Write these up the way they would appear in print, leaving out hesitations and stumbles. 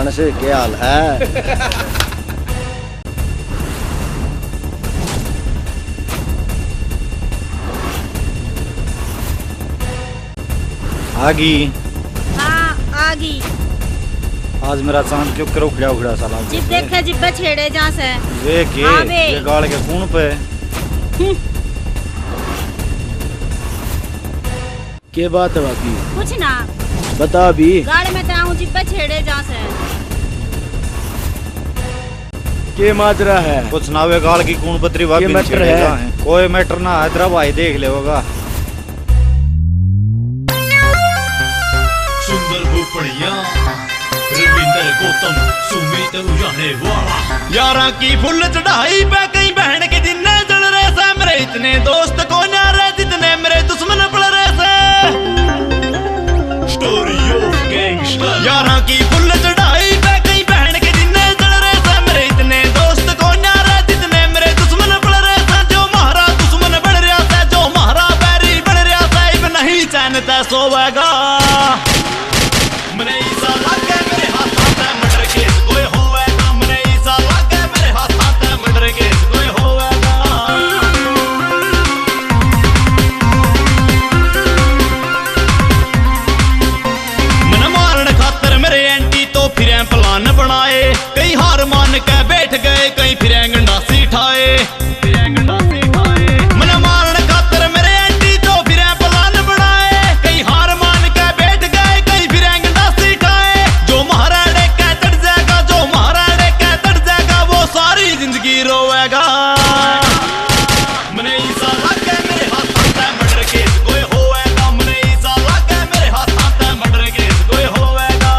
मानस क्या हाल है? आगी हाँ आगी। आज मेरा चांद क्यों करो खड़ा उखड़ा साला जिब देखे जिब्बे छेड़े जहाँ से वे के हाँ बे। ये गाल के कौन पे के बात है बाकी कुछ ना बता भी गाड़ी में तराऊं जिब्बे छेड़े जहाँ से के माजरा है कुछ ना वे गाल की कौन पत्री ये वापस मैटर है कोई मैटर ना हैदराबाद भाई देख ले होगा। सुंदर भूपड़िया रविंदर गौतम सुमित उजाने वाला यारा की फुल चढ़ाई पे कई बहन के दिन जल रहे से मेरे इतने दोस्त को ना रहे जितने मेरे दुश्मन पड़ रहे से स्टोरी ऑफ गैंगस्टर यारा की फुल चढ़ाई पे कई बहन के दिन जल रहे से मेरे इतने दोस्त को ना रहे जितने मेरे दुश्मन पड़ रहे से जो महारा दुश्मन बढ़ रहा था जो महारा बैरी बढ़ रहा था इब नहीं चैनता सोवेगा मने ईसा लागे मेरे हाथां ते मर्डर केस कोई होवेगा मने ईसा लागे मेरे हाथां ते मर्डर केस कोई होवेगा मन मारन खातर मेरे एंटी तो फिरें प्लान बनाए कई हार मान के बैठ गए कई फिरें गंडासी ठाए मन मारन खातर मेरे एंटी तो फिरें प्लान बनाए कई हार मान के बैठ गए कई फिरें गंडासी ठाए जो महाराणे का चढ़ जाएगा जो महाराणे का चढ़ जाएगा वो सारी जिंदगी रोएगा मने ईसा लागे मेरे हाथां ते मर्डर केस कोई होवेगा मने ईसा लागे मेरे हाथां ते मर्डर केस कोई होवेगा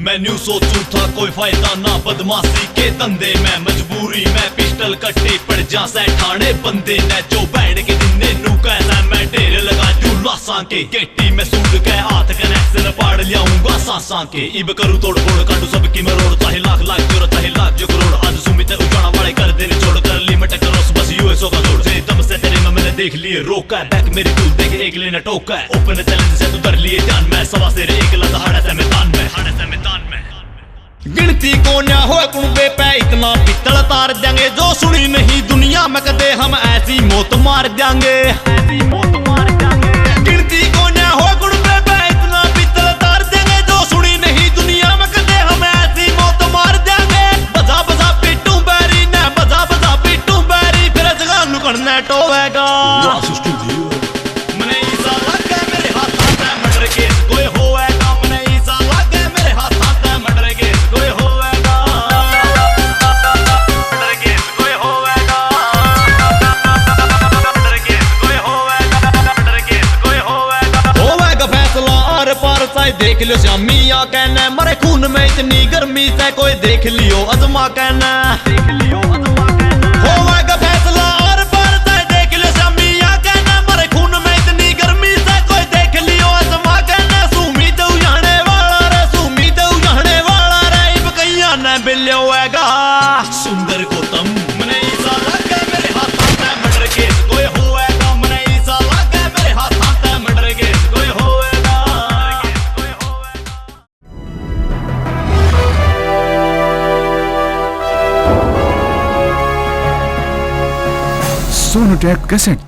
मैं न्यू सोचूं था कोई फायदा ना बदमाशी के धंधे में मजबूरी में पिस्टल कट्टे पड़ जा से ठाणे बंदे ने जो बैठ के दिने नू कैसा मैं ढेर लगा जू लासां के गेटी में सूट के हाथ कनेक्शन पाड़ लियाऊंगा सांसां के इब करूं तोड़ फोड़ काटू सबकी मैं रोड चाहे लाख लाख जोर चाहे लाख जो करोड़ आज सुमित उजाड़ा वाले कर देने छोड़ कर लिमिट करो बस यूएसओ का जोड़ से दम से तेरे में मैंने देख लिए रोका बैक मेरी टूल देख एक लेना टोका ओपन चैलेंज से तू कर लिए जान मैं सवा से एक लगा हाड़ा से मैदान में गिनती को ना हो कुणबे पे इतना पित्तल तार देंगे जो सुनी नहीं दुनिया में कदे हम ऐसी मौत मार देंगे गिनती को ना हो कुणबे पे इतना पित्तल तार देंगे जो सुनी नहीं दुनिया में कदे हम ऐसी मौत मार देंगे बजा बजा पीटू बैरी ने बजा बजा पीटू बैरी फिर जगह नुकड़ने टोवेगा मने ईसा लागे मेरे हाथां ते मर्डर केस कोई होवेगा मने ईसा लागे मेरे हाथां ते मर्डर केस कोई होवेगा मर्डर केस कोई होवेगा मर्डर केस कोई होवेगा मर्डर केस कोई होवेगा फैसला आर पार चाहे देख लियो शामिया कहना मरे खून में इतनी गर्मी से कोई देख लियो अजमा कहना होवेगा फैसला आर पार चाहे देख लियो शामिया कहना मरे खून में इतनी गर्मी से कोई देख लियो अजमा कहना सुमी तो जाने वाला रे इब कैया न बिल्योएगा सुंदर गौतम मने ईसा लागे मेरे हाथां ते मर्डर केस कोई होवेगा मने ईसा लागे मेरे हाथां ते मर्डर केस कोई होवेगा सोनोटेक कैसेट